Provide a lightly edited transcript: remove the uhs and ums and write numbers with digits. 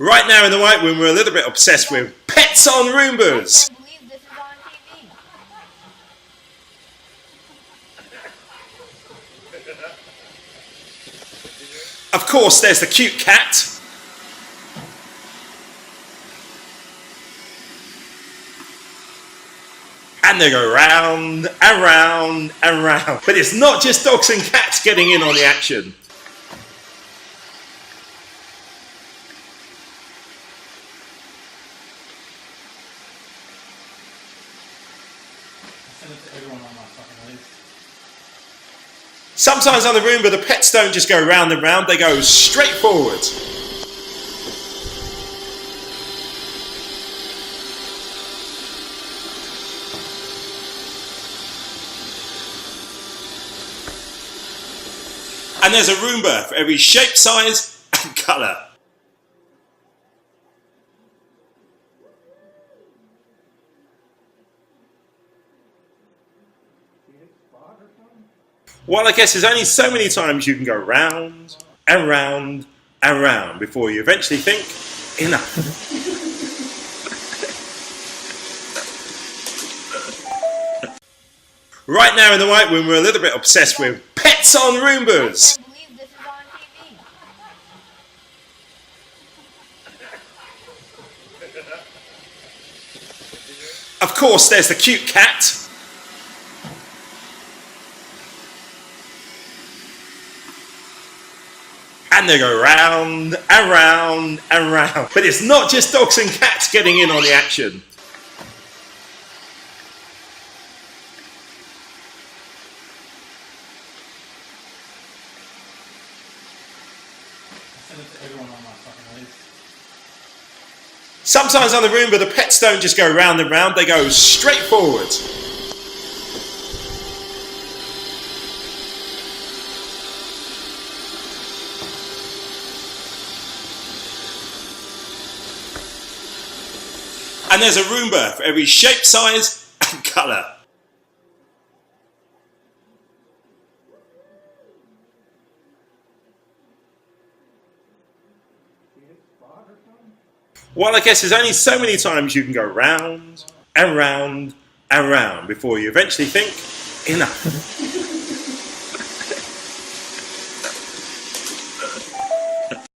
Right now in the White Room, we're a little bit obsessed with pets on Roombas. I can't believe this is on TV. Of course, there's the cute cat. And they go round and round and round. But it's not just dogs and cats getting in on the action. Sometimes on the Roomba, the pets don't just go round and round, they go straight forward. And there's a Roomba for every shape, size and colour. Well, I guess there's only so many times you can go round and round and round before you eventually think, enough. Right now in the White Room, we're a little bit obsessed with pets on Roombas. I can't believe this is on TV. Of course, there's the cute cat. And they go round and round and round. But it's not just dogs and cats getting in on the action. Sometimes on the Roomba, the pets don't just go round and round, they go straight forward. And there's a Roomba for every shape, size and colour. Well, I guess there's only so many times you can go round and round and round before you eventually think, enough.